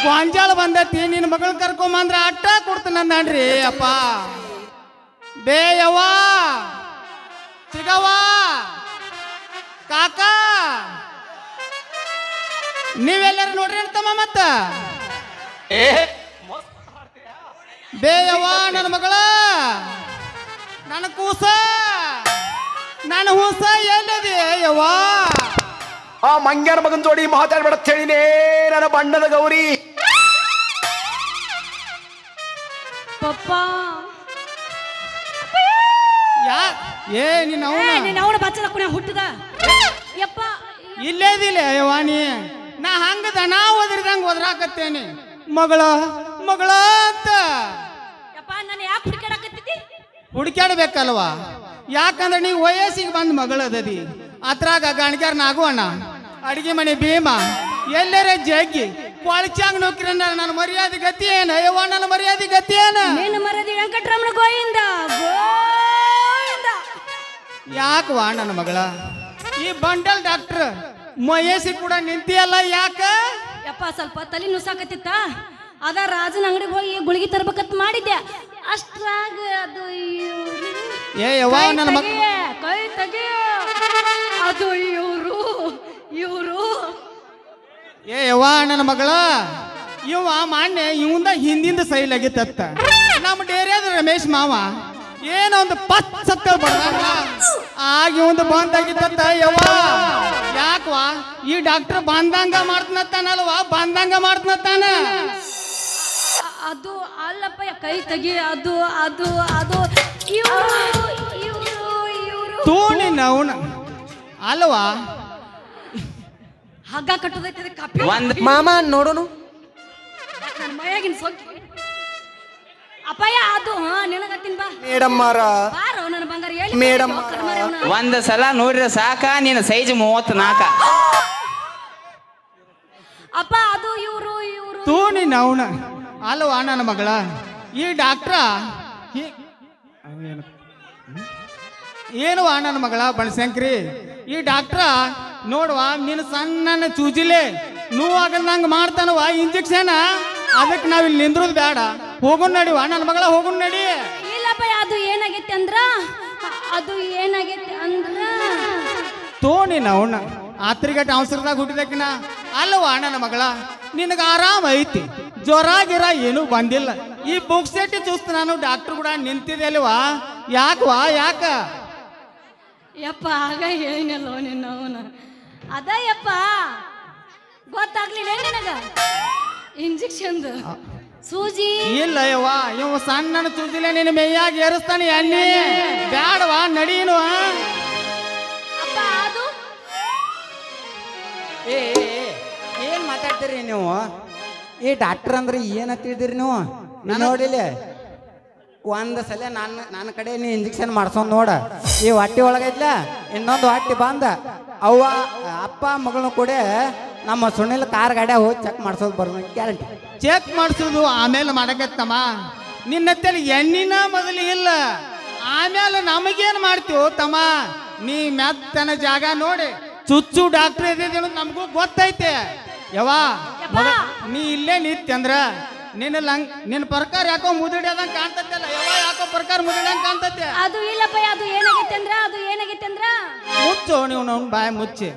ಗೊಂಜಾಳ ಬಂದೈತಿ ನಿನ್ನ ಮಗಳ ಕರ್ಕೊಂಬಂದ್ರ ಅಟ್ಟ ಕೊಡ್ತಾನಂದ್ರಿ ಅಪ್ಪ ಬೇಯವ್ವ ಚಿಗವ್ವ ಕಾಕ ನೀವೆಲ್ಲರೂ ನೋಡ್ರಿ ಅಂತಮ್ಮ ಮತ್ತ ಬೇಯವ್ವ ನನ್ನ ಮಗಳ ನನ್ನ ಕೂಸ ನನ್ನ ಹೂಸ ಎಲ್ಲದಿ ಯವ್ವ ಆ ಮಂಗ್ಯಾನ ಮಗನ್ ಜೋಡಿ ಮಾತಾಡ್ಬೇಡ ಹೇಳಿನೇ ನನ್ನ ಬಣ್ಣದ ಗೌರಿ ಪಪ್ಪ ಯಾ ಏ ನಿನ್ನ ಅವನ ಬಚ್ಚಲ ಕುಣ ಹುಟ್ಟದ ಯಪ್ಪ ಇಲ್ಲೇದಿಲ್ಲ ಯವಾನಿ ನಾ ಹಂಗದ ನಾ ಓದಿರ್ದಂಗ ಓದ್ರಾಕತ್ತೇನಿ ಮಗಳ ಮಗಳ ಅಂತ ಯಪ್ಪ ನಾನು ಯಾಕೆ ಹುಡುಕಾಡಕತ್ತಿದ್ದಿ ಹುಡುಕ್ಯಾಡ್ಬೇಕಲ್ವಾ ಯಾಕಂದ್ರೆ ನೀವು ವಯಸ್ಸಿಗೆ ಬಂದ್ ಮಗಳದದಿ ಅತ್ರಾಗ ಗಣಗ್ಯಾರ ನಾಗುವಣ್ಣ ಅಡಿಗೆ ಮನೆ ಭೀಮ ಎಲ್ಲರ ಜಗ್ಗಿ ಕೊಳಚಾಂಗ್ ನೌಕರಿ ನನ್ನ ಮರ್ಯಾದೆ ಗತಿ ಏನ ಯವ್ವ ನನ್ನ ಮರ್ಯಾದೆ ಗತಿ ಏನ ನೀನು ಮರದಿ ವೆಂಕಟರಮಣ ಗೋವಿಂದ ಗೋವಿಂದ ಯಾಕವಾ ನನ್ನ ಮಗಳ ಈ ಬಂಡಲ್ ಡಾಕ್ಟರ್ ಮಹೇಶಿ ಕೂಡ ನಿಂತಿಯಲ್ಲ ಯಾಕ ಯಪ್ಪ ಸ್ವಲ್ಪ ತಲೆ ನುಸಾಕತ್ತಿತ್ತ ಅದ ರಾಜನ ಅಂಗಡಿಗೆ ಹೋಗಿ ಗುಳಿಗೆ ತರ್ಬೇಕಂತ ಮಾಡಿದ್ದೆ ಅಷ್ಟ್ರಾಗ ಅದು ಏ ಯವ್ವ ನನ್ನ ಮಗ ಕೈ ತೆಗಿ ಅದು ಇವರು ಏ ಯವ್ವ ನನ್ನ ಮಗಳ ಇವ ಮಾನ್ಯ ಇವಂದ ಹಿಂದಿಂದ ಸೈಲ್ ಆಗಿತ್ತ ನಮ್ಮ ಡೇರಿಯಾದ ರಮೇಶ್ ಮಾವ ಏನೋ ಒಂದು ಪಚ್ಚತ್ತ ಬಡದ ಆಗ ಇವಂದು ಬಂದಾಗಿತ್ತ ಯವ್ವ ಯಾಕವಾ ಈ ಡಾಕ್ಟರ್ ಬಂದಂಗ ಮಾಡ್ತನತ್ತಾನಲ್ವಾ ಬಂದಂಗ ಮಾಡ್ತನತ್ತಾನ ಅದು ಅಲ್ಲಪ್ಪ ಕೈ ತೆಗಿ ಅದು ಅದು ಅದು ಇವರು ತೋಣಿ ನವನ ಅಲ್ವಾ ಹಗ್ಗ ಕಟ್ಟೋದೈತೆ ಕಾಪಿ ಮಾಮ ನೋಡೋನು ನನ್ನ ಮೈಯಾಗಿನ ಸೊಕ್ಕಿ ಅಪ್ಪಯ್ಯ ಅದು ನಿನಗತ್ತಿನ ಬಾ ಮೇಡಮ್ಮರ ಬಾರೋ ನನ್ನ ಬಂಗಾರ ಹೇಳಿ ಮೇಡಮ್ ಒಂದ್ ಸಲ ನೋಡ್ರಿ ಸಾಕ ನಿನ್ನ ಸೈಜ್ 34 ಅಪ್ಪ ಅದು ಇವರು ತೋಣಿ ನವನ ಅಲ್ವಾ ನನ್ನ ಮಗಳ ಈ ಡಾಕ್ಟ್ರ ಏನು ನನ್ನ ಮಗಳ ಬನಶಂಕರಿ ಈ ಡಾಕ್ಟ್ರ ನೋಡುವ ನೀನು ಸಣ್ಣ ಚೂಜಿಲೆ ನೋವಾಗಂದಂಗ ಮಾಡ್ತಾನವ ಇಂಜೆಕ್ಷನ್ ಅದಕ್ಕೆ ನಾವಿಲ್ಲಿ ನಿಂದ್ರದ್ ಬೇಡ ಹೋಗೋಣ ನಡಿವ ನನ್ನ ಮಗಳ ಹೋಗೋಣ ನಡಿ ಇಲ್ಲಪ್ಪ ಅದು ಏನಾಗೈತೆ ಅಂದ್ರ ತೋಣಿ ನವನ ಆತ್ರಿಗಟ್ಟ ಅವಸರದಾಗ ಹುಟ್ಟಿದಕ್ಕಿನ ಅಲ್ವಾ ನನ್ನ ಮಗಳ ನಿನಗ ಆರಾಮ ಐತಿ ಜ್ವರ ಗಿರ ಏನೂ ಬಂದಿಲ್ಲ ಈ ಬುಕ್ ಸೆಟ್ಟಿ ಚೂಸ್ತ ನಾನು ಡಾಕ್ಟರ್ ಕೂಡ ನಿಂತಿದೆ ಅಲ್ವಾ ಯಾಕವಾ ಯಾಕ ಯಪ್ಪ ಆಗ ಹೇಳಿನಲ್ಲೋ ನಿನ್ನವನ ಅದ ಯಪ್ಪ ಗೊತ್ತಾಗ್ಲಿಲ್ಲ ನಿನಗ ಇಂಜೆಕ್ಷನ್ದು ಸೂಜಿ ಇಲ್ಲ ಯವ್ವ ಇವ ಸಣ್ಣ ಚೂಜಿಲೆ ನಿನ್ನ ಮೇಯಾಗಿ ಏರಿಸ್ತಾನೆ ಎಣ್ಣೆ ಬ್ಯಾಡವಾ ನಡೀನು ಅಪ್ಪ ಅದು ಏನ್ ಮಾತಾಡ್ತೀರಿ ನೀವು ಈ ಡಾಕ್ಟರ್ ಅಂದ್ರೆ ಏನ್ ತಿಳಿದಿರಿ ನೀವು ನೋಡಿಲ್ಲ ಒಂದ್ ಸಲ ನನ್ನ ಕಡೆ ನೀ ಇಂಜೆಕ್ಷನ್ ಮಾಡ್ಸೋದ್ ನೋಡ ಈ ಹೊಟ್ಟಿ ಒಳಗೈತ್ಲ ಇನ್ನೊಂದು ಹೊಟ್ಟಿ ಬಂದ ಅವ್ವ ಅಪ್ಪ ಮಗಳನ್ನ ಕೂಡ ನಮ್ಮ ಸುನಿಲ್ ಕಾರ್ ಗಾಡಿ ಹೋಗಿ ಚೆಕ್ ಮಾಡ್ಸೋದು ಬರೋದು ಗ್ಯಾರಂಟಿ ಚೆಕ್ ಮಾಡಿಸೋದು ಆಮೇಲೆ ಮಾಡಕತ್ತಮ್ಮ ನಿನ್ನತ್ತಲ್ಲಿ ಎಣ್ಣಿನ ಮೊದಲು ಇಲ್ಲ ಆಮೇಲೆ ನಮಗೇನು ಮಾಡ್ತೀವೋ ತಮ್ಮ ನೀ ಮೆತ್ತನ ಜಾಗ ನೋಡಿ ಚುಚ್ಚು ಡಾಕ್ಟರ್ ಇದೆ ನಮಗೂ ಗೊತ್ತೈತೆ ಯವ್ವ ನೀ ಇಲ್ಲೇ ನಿತ್ಯ ಅಂದ್ರ ನಿನ್ನ ಪ್ರಕಾರ ಯಾಕೋ ಮುದುಡಿಯದಂಗ ಕಾಣ್ತೈತಲ್ಲ ಯವ್ವ ಯಾಕೋ ಪ್ರಕಾರ ಮುದುಡಿಯಂಗ ಕಾಣ್ತೈತೆ ಅದು ಇಲ್ಲಪ್ಪ ಅದು ಏನಾಗೈತೆ ಅಂದ್ರ ಮುಚ್ಚು ನೀವು ಅವ್ನ ಬಾಯಿ ಮುಚ್ಚಿ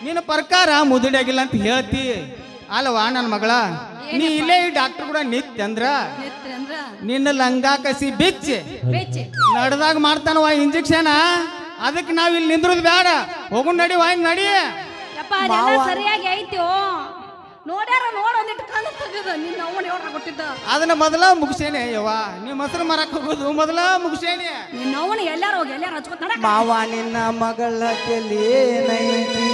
ನಿನ್ನ ಪ್ರಕಾರ ಮುದುಡಿಯಾಗಿಲ್ಲ ಅಂತ ಹೇಳ್ತಿ ಅಲ್ವಾ ನನ್ನ ಮಗಳ ನೀ ಇಲ್ಲೇ ಈ ಡಾಕ್ಟರ್ ಕೂಡ ನಿತ್ಯ ಅಂದ್ರ ಅಂದ್ರ ನಿನ್ನ ಲಂಗ ಕಸಿ ಬಿಚ್ಚಿ ಬೇಚೆ ನಡೆದಾಗ ಮಾಡ್ತಾನವ ಇಂಜೆಕ್ಷನ್. ಅದಕ್ಕೆ ನಾವ್ ಇಲ್ಲಿ ನಿಂದ್ರದ್ ಬೇಡ, ಹೋಗು ನಡಿ ವಾಯ್ ನಡಿ. ಯಪ್ಪ ಅದೆಲ್ಲ ಸರಿಯಾಗಿ ಐತೋ ನೋಡ್ಯಾರ ಒಂದಿಟ್ಟು ಕಣ್ಣು ತೆಗೆದು ನಿನ್ನ ಅವನ ಹೇಳ್ರ ಕೊಟ್ಟಿದ್ದ ಅದನ್ನ ಮೊದಲ ಮುಗಿಸೇನೆ ಯವ್ವ. ನೀವ್ ಮೊಸರು ಮರಕ್ ಹೋಗುದು ಮೊದಲ ಮುಗಿಸೇನೆ. ನಿನ್ನ ಅವನ ಎಲ್ಲಾರು ಹೋಗಿ ಎಲ್ಲಾರು ಹಚ್ಕೊತ ನಡ. ಮಾವ ನಿನ್ನ ಮಗಳ ತಲಿ ಏನೈತಿ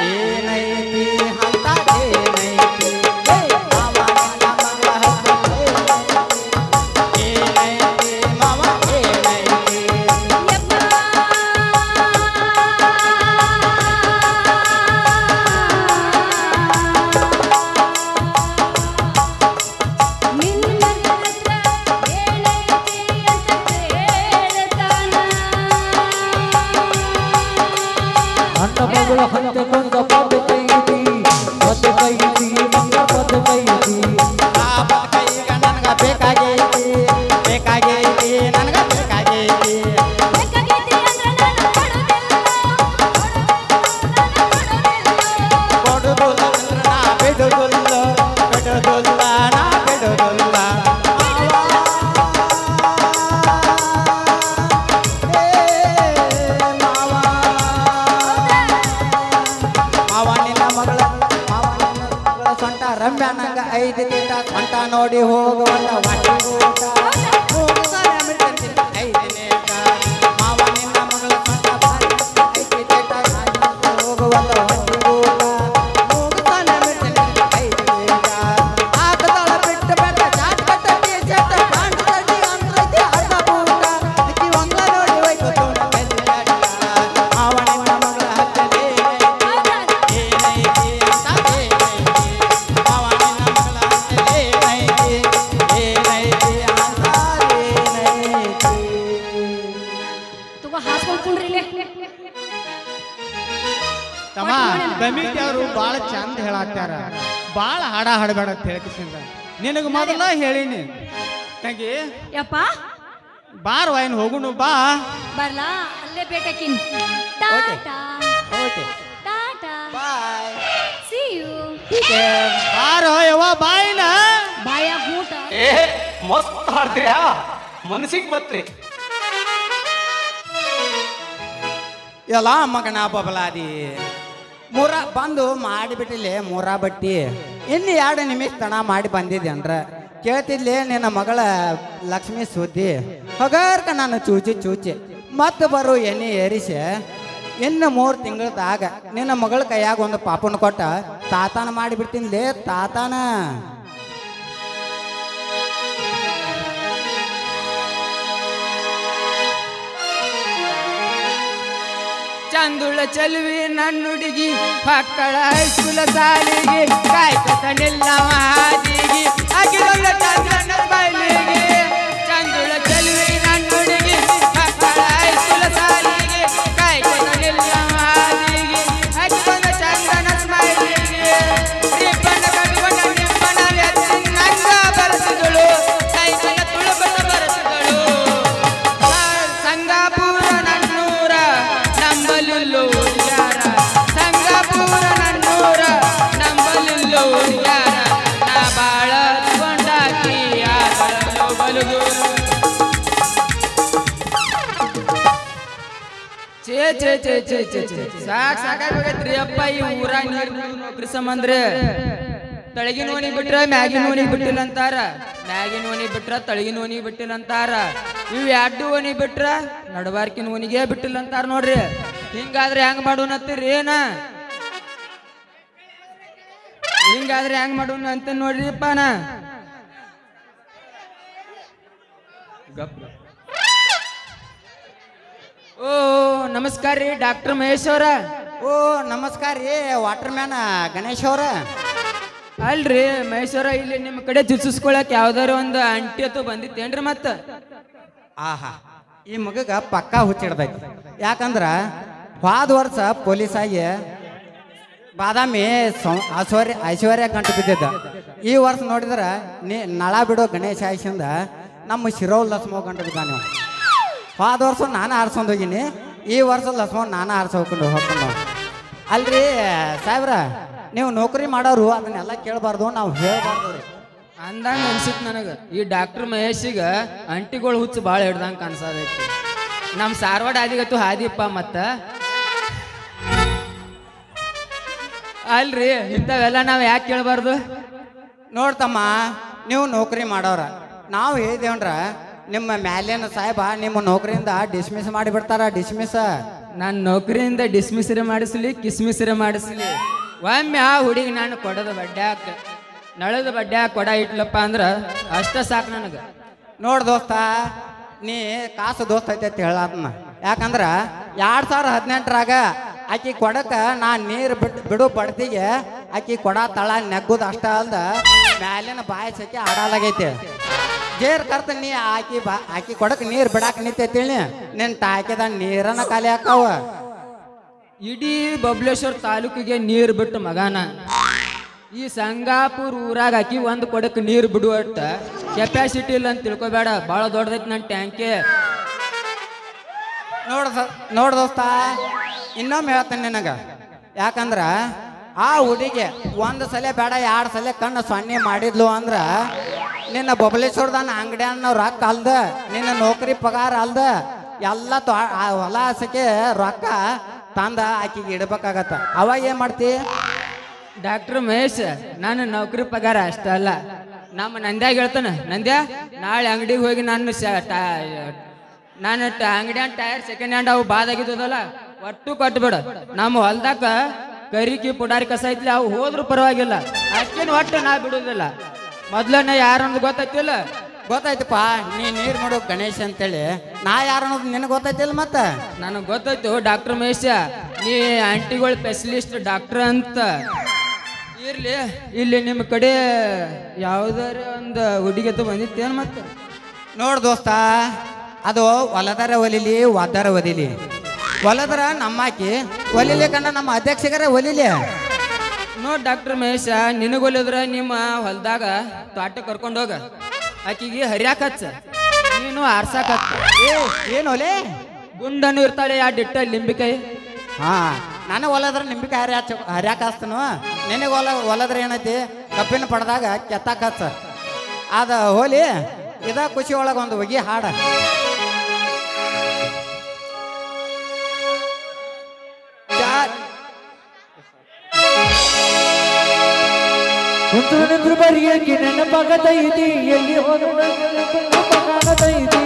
ಏನೈತಿ ಅಂತ ಏನೈತಿ. ಮಾವ ನಿನ್ನ ಮಗಳ ತಲಿ ಏನೈತಿ ಮಾವ ಏನೈತಿ. ಅಣ್ಣ ಮಗಳ ಹಂತೆ ಕೊಂದ ಪದ ಕೈತಿ ಮಂಗ ಪದ ಕೈತಿ. ಆ ಪದ ಕೈಗ ನನಗ ಬೇಕಾಗೈತಿ ಬೇಕಾಗೈತಿ ನನಗ ಬೇಕಾಗೈತಿ. ಕೊಡುದಿಲ್ಲ ಅಂದ್ರ ನಾ ಬಿಡುದಿಲ್ಲ ಬಿಡುದಿಲ್ಲ ನಾ ಬಿಡುದಿಲ್ಲ. ಸೊಂಟ ರಮ್ಯ ನಂಗ 5 ತೀಟ ಸೊಂಟ ನೋಡಿ ಹೋಗುವಂತ ವಾಟಿ ಊಟ ಹೋಗುತ್ತಾನೆ ಮಿಟ್ಟಂತೆ 5 ನೇಟ. ಮಾವ ನಿನ್ನ ಮಗಳ ಸೊಂಟ 5 ತೀಟ ಹೋಗುವಂತ ವಾಟಿ ಊಟ ಹೋಗುತ್ತಾನೆ ಮಿಟ್ಟಂತೆ 5 ನೇಟ. ಆಕತಾಳ ಬಿಟ್ಟು ಬೆಟ್ಟ ಚಾಟ್ ಕಟ್ಟ ಟೀ ಶರ್ಟ್ ಪ್ಯಾಂಟ್ ತಟ್ಟಿ ಅಂದ್ರೈತಿ ಅರ್ಧ ಬೂಟ. ಅಕ್ಕಿ ಒಂದ ನೋಡಿ ಹೋಯ್ತು ತೋಣ ಬೆಲ್ಲ ಅಡ್ಡ. ಮಾವ ನಿನ್ನ ಮಗಳ ಹತ್ತಲೇ ಏನೈತಿ ಅಂತ ತಮ್ಮ ಕಮಿಟಿ ಅವರು ಬಾಳ ಚಂದ ಹೇಳಾಕ್ತಾರ, ಬಾಳ ಹಾಡ ಹಾಡಬೇಡ ಅಂತ ಹೇಳ್ಕಿಸಿಂದ ನಿನಗ ಮೊದಲ ಹೇಳಿನಿ ತಂಗಿ. ಯಪ್ಪ ಬಾರ್ ವಾಯಿನ್ ಹೋಗುನು ಬಾ. ಬರ್ಲಾ ಅಲ್ಲೇ ಬೇಟಕಿನ್. Tata okay tata bye see you. ಬಾರೋ ಯವ್ವ ಬಾಯಿನ ಬಾಯ ಊಟ ಏ ಮಸ್ತ್ ಹಾಡ್ತೀರಾ, ಮನಸ್ಸಿಗೆ ಬತ್ರಿ. ಎಲ್ಲ ಮಗನ ಬಬಲಾದಿ ಮೂರ ಬಂದು ಮಾಡಿಬಿಟ್ಟಿಲ್ಲ ಮೂರ ಬಟ್ಟಿ. ಇನ್ನು 2 ನಿಮಿಷ ತನ ಮಾಡಿ ಬಂದಿದ್ದೆ ಅಂದ್ರ ಕೇಳ್ತಿದ್ಲೆ ನಿನ್ನ ಮಗಳ ಲಕ್ಷ್ಮಿ ಸುದ್ದಿ. ಹಗರ್ಕ ನಾನು ಚೂಚಿ ಚೂಚಿ ಮತ್ತೆ ಬರು ಎಣ್ಣೆ ಏರಿಸಿ ಇನ್ನು 3 ತಿಂಗಳದಾಗ ನಿನ್ನ ಮಗಳ ಕೈಯಾಗ ಒಂದು ಪಾಪನ ಕೊಟ್ಟ ತಾತಾನ ಮಾಡಿಬಿಡ್ತೀನಿಲೇ ತಾತಾನ. ಚಂದುಳ ಚೆಲುವಿ ನನ್ನ ಹುಡುಗಿ ಮಕ್ಕಳ ಹೈಸ್ಕೂಲ ಸಾಲಿಗೆ ಕಾಯ್ಕೊತ ನಿಲ್ಲವ ಹಾದಿಗೆ ಆಗಿರಲ್ಲ ಚಂದ್ರನ ಬಯಲಿಗೆ. ಚಂದುಳ ಚೆಲುವಿ ನನ್ನ ಹುಡುಗಿ ಮಕ್ಕಳ ಹೈಸ್ಕೂಲ ಸಾಲಿಗೆ ಕಾಯ್ಕೊತ ನಿಲ್ಲವ ಹಾದಿಗೆ ಆಗಿರಲ್ಲ ಚಂದ್ರನ ಸ್ಮೈಲಿಗೆ. ರಿಬ್ಬನ ಕಟ್ಕೊಂಡ ನಿಮ್ಮನ ವ್ಯಕ್ತಿ ನಂಗ ಬರೆಸಿದಳು ಕೈಗಳ ತುಳುಬನ ಬರೆಸಿದಳು. ಸಂಗಾಪುರ ನನ್ನೂರ ನಂಬಲಿಲ್ಲೋ ಯಾರ, ಸಂಗಾಪುರ ನನ್ನೂರ ನಂಬಲಿಲ್ಲೋ ಯಾರ. ನಾ ಬಾಳ ಕೊಂಡಾಕಿ ಆದಳೋ ಬಲುದು. ಚೇ ಚೇ ಚೇ ಚೇ ಚೇ ಚೇ ಸಾಕಾಗೋಗೈತ್ರಿ ಅಪ್ಪ ಈ ಊರ ನೀರು ನೌಕರಿ ಸಂಬಂಧ್ರೆ. ತಳಗಿನ ಓಣಿ ಬಿಟ್ರ ಮ್ಯಾಗಿನ ಓಣಿ ಬಿಟ್ಟಿಲ್ಲ ಅಂತಾರ, ಮ್ಯಾಗಿನ ಓಣಿ ಬಿಟ್ರ ತಳಗಿನ ಓಣಿ ಬಿಟ್ಟಿಲ್ಲ ಅಂತಾರ. ಇವ್ 2 ಓಣಿ ಬಿಟ್ರ ನಡಬಾರ್ಕಿನ ಓಣಿಗೆ ಬಿಟ್ಟಿಲ್ಲ ಅಂತಾರ ನೋಡ್ರಿ. ಹಿಂಗಾದ್ರೆ ಹೆಂಗ್ ಮಾಡೋಣತ್ತೀರಿ ಏನ? ಹಿಂಗಾದ್ರೆ ಹೆಂಗ್ ಮಾಡೋಣ ಅಂತ ನೋಡ್ರಿಪ್ಪ ನಾ. ಓ ನಮಸ್ಕಾರ ರೀ ಡಾಕ್ಟರ್ ಮಹೇಶ್ ಅವರ. ಓ ನಮಸ್ಕಾರ ರೀ ವಾಟರ್ ಮ್ಯಾನ್ ಗಣೇಶ್ ಅವ್ರ. ಅಲ್ರಿ ಮಹೇಶ್ ಅವರ, ಇಲ್ಲಿ ನಿಮ್ಮ ಕಡೆ ಜುಸಿಸ್ಕೊಳಕ್ ಯಾವ್ದಾರ ಒಂದು ಅಂಟಿ ಅಥವಾ ಬಂದಿತ್ತೇನ್ರಿ ಮತ್ತ? ಆಹಾ ಈ ಮಗಗ ಪಕ್ಕಾ ಹುಚ್ಚಿಡ್ದೈತಿ. ಯಾಕಂದ್ರ ಹೋದ ವರ್ಷ ಪೊಲೀಸಾಗಿ ಬಾದಾಮಿ ಐಶ್ವರ್ಯ ಗಂಟು ಬಿದ್ದಿದ್ದ. ಈ ವರ್ಷ ನೋಡಿದ್ರ ನಳ ಬಿಡೋ ಗಣೇಶ ಆಯ್ಸಿಂದ ನಮ್ಮ ಶಿರೋಲ್ ಲಸ್ಮೋ ಗಂಟು ಬಿದ್ದ. ನೀವು ಹೋದ ವರ್ಷ ನಾನು ಆರ್ಸ್ಕೊಂಡು ಹೋಗಿನಿ, ಈ ವರ್ಷ ಲಸ್ಮೋ ನಾನು ಆರ್ಸ್ಕೊಂಡು ಹೋಗ್ಕೊಂಡು. ಅಲ್ರಿ ಸಾಹೇಬ್ರ, ನೀವು ನೌಕರಿ ಮಾಡೋರು ಅದನ್ನೆಲ್ಲ ಕೇಳಬಾರ್ದು, ನಾವು ಹೇಳ್ಬಾರ್ದು ರೀ. ಅಂದಂಗ ಅನ್ಸಿತ್ ನನಗ ಈ ಡಾಕ್ಟರ್ ಮಹೇಶಿಗ ಅಂಟಿಗಳು ಹುಚ್ಚು ಭಾಳ ಹಿಡ್ದಂಗ ಕಾಣಿಸದೈತಿ. ನಮ್ ಸಾರವಾಡ ಆದಿಗತ್ತು ಹಾದಿಪ್ಪ ಮತ್ತ ಅಲ್ರಿ ಇಂಥವೆಲ್ಲ ನಾವ್ ಯಾಕೆ ಕೇಳಬಾರ್ದು? ನೋಡ್ತಮ್ಮ, ನೀವು ನೌಕರಿ ಮಾಡೋರ, ನಾವು ಹೇಳಿದೇವ್ರ ನಿಮ್ಮ ಮ್ಯಾಲಿನ ಸಾಹೇಬ ನಿಮ್ಮ ನೌಕರಿಯಿಂದ ಡಿಸ್ಮಿಸ್ ಮಾಡಿಬಿಡ್ತಾರ. ಡಿಸ್ಮಿಸ್ ನಾನು ನೌಕರಿಯಿಂದ ಡಿಸ್ಮಿಸ್ರೆ ಮಾಡಿಸ್ಲಿ ಕಿಸ್ಮಿಸ್ರೆ ಮಾಡಿಸ್ಲಿ, ಒಮ್ಮೆ ಆ ಹುಡುಗಿ ನಾನು ಕೊಡದ ಬಡ್ಡ್ಯಾಕ ನಳದ ಬಡ್ಡ್ಯಾಕ ಕೊಡ ಇಟ್ಲಪ್ಪ ಅಂದ್ರ ಅಷ್ಟ ಸಾಕು ನನಗೆ. ನೋಡ್ ದೋಸ್ತ, ನೀ ಕಾಸು ದೋಸ್ತ ಐತೆ ಅಂತ ಹೇಳದ್ನ. ಯಾಕಂದ್ರ 2018ರಾಗ ಆಕಿ ಕೊಡಕ ನಾ ನೀರು ಬಿಡು ಬಡ್ತಿಗೆ ಆಕಿ ಕೊಡ ತಳ ನೆಗ್ಗುದು ಅಷ್ಟ ಅಲ್ದ ಮ್ಯಾಲಿನ ಬಾಯಿ ಸೆಕೆ ಆಡಲಾಗೈತೆ. ಜೇರ್ ಕರ್ತ ನೀ ಆಕಿ ಕೊಡಕ್ ನೀರ್ ಬಿಡಾಕ ನಿಂತೈತಿ, ನಿನ್ ಟಾಕಿದ ನೀರನ್ನ ಖಾಲಿ ಹಾಕಾವ. ಇಡೀ ಬಬಲೇಶ್ವರ ತಾಲೂಕಿಗೆ ನೀರು ಬಿಟ್ಟು ಮಗನ ಈ ಸಂಗಾಪುರ್ ಊರಾಗ ಹಾಕಿ ಒಂದು ಕೊಡಕ್ಕೆ ನೀರು ಬಿಡುವಟ್ಟ ಕೆಪಾಸಿಟಿ ಇಲ್ಲ ಅಂತ ತಿಳ್ಕೊಬೇಡ. ಭಾಳ ದೊಡ್ಡದೈತಿ ನನ್ನ ಟ್ಯಾಂಕಿ. ನೋಡ್ ದೋಸ್ತ, ಇನ್ನೊಮ್ಮೆ ಹೇಳ್ತೇನೆ ನಿನಗ. ಯಾಕಂದ್ರ ಆ ಹುಡುಗಿ ಒಂದು ಸಲ ಬೇಡ 2 ಸಲ ಕಣ್ಣು ಸೊನ್ನೆ ಮಾಡಿದ್ಲು ಅಂದ್ರ ನಿನ್ನ ಬಬಲೇಶ್ವರದಾನ ಅಂಗಡಿಯನ್ನ ರೊಕ್ಕ ಅಲ್ದ, ನಿನ್ನ ನೌಕರಿ ಪಗಾರ ಅಲ್ದ, ಎಲ್ಲ ಹೊಲ ಹಸಕ್ಕೆ ರೊಕ್ಕ ತಂದ ಆಕಿಗೆ ಇಡ್ಬೇಕಾಗತ್ತ. ಅವಾಗ ಏನ್ ಮಾಡ್ತಿ? ಡಾಕ್ಟರ್ ಮಹೇಶ್, ನಾನು ನೌಕರಿ ಪಗಾರ ಅಷ್ಟ ಅಲ್ಲ, ನಮ್ಮ ನಂದ್ಯಾಗ ಹೇಳ್ತಾನೆ, ನಂದ್ಯ ನಾಳೆ ಅಂಗಡಿಗೆ ಹೋಗಿ ನಾನು ಅಂಗಡಿಯನ್ ಟೈರ್ ಸೆಕೆಂಡ್ ಹ್ಯಾಂಡ್ ಅವು ಬಾದಾಗಿದ್ದಲ್ಲ ಒಟ್ಟು ಕೊಟ್ಬಿಡ. ನಮ್ಮ ಹೊಲ್ದಾಕ ಕರಿಕಿ ಪುಡಾರಿ ಕಸ ಐತ್ಲಿ, ಅವು ಹೋದ್ರು ಪರವಾಗಿಲ್ಲ, ಅಕ್ಕೇನು ಒಟ್ಟು ನಾ ಬಿಡುದಿಲ್ಲ. ಮೊದ್ಲನ್ನ ಯಾರಂದ್ ಗೊತ್ತೈತಿಲ್ಲ? ಗೊತ್ತಾಯ್ತಪ್ಪ, ನೀ ನೀರ್ ನೋಡು ಗಣೇಶ್ ಅಂತೇಳಿ. ನಾ ಯಾರು ಅನ್ನೋದು ನಿನಗೆ ಗೊತ್ತೈತಿಲ್ಲ? ಮತ್ತ ನನಗೆ ಗೊತ್ತಾಯ್ತು ಡಾಕ್ಟರ್ ಮಹೇಶ, ನೀ ಆಂಟಿಗಳ ಸ್ಪೆಷಲಿಸ್ಟ್ ಡಾಕ್ಟರ್ ಅಂತ. ಇರ್ಲಿ, ಇಲ್ಲಿ ನಿಮ್ಮ ಕಡೆ ಯಾವ್ದಾರ ಒಂದು ಹುಡುಗಿತ ಬಂದಿತ್ತೇನು? ಮತ್ತೆ ನೋಡ್ ದೋಸ್ತ, ಅದು ಹೊಲದರ ಒಲಿಲಿ ಒದ್ದರ ಒಲಿಲಿ, ಹೊಲದರ ನಮ್ಮಾಕಿ ಒಲಿಲಿ ಕಂಡ ನಮ್ಮ ಅಧ್ಯಕ್ಷಗರ ಒಲಿಲಿ. ನೋಡ್ ಡಾಕ್ಟರ್ ಮಹೇಶ, ನಿನಗೊಲಿದ್ರ ನಿಮ್ಮ ಹೊಲದಾಗ ತೋಟ ಕರ್ಕೊಂಡು ಹೋಗ, ಆಕಿಗೆ ಹರಿಯಾಕ ಹಚ್ಚ, ನೀನು ಆರ್ಸಾಕ ಹಚ್ಚ. ಏನು ಒಲೆ ಗುಂಡನು ಇರ್ತಾಳೆ ಆ ಡಿಟ್ಟ ಲಿಂಬಿಕಾಯಿ. ಹಾ, ನನಗೆ ಹೊಲದ್ರ ನಿಂಬಿಕಾಯಿ ಹರಿಯಾಕ ಹಚ್ತನು, ನಿನಗೆ ಹೊಲದ್ರ ಏನೈತಿ ಕಬ್ಬಿನ ಪಡೆದಾಗ ಕೆತ್ತಾಕ ಹಚ್ಚ. ಅದ ಹೋಲಿ, ಇದ ಖುಷಿ ಒಳಗೆ ಒಂದು ಒಗಿ ಹಾಡ. ಕುಂತು ಬರಿಯಕ್ಕೆ ನೆನಪಾಗತೈತಿ, ಎಲ್ಲಿ ಹೋದ ನೆನಪಾಗತೈತಿ.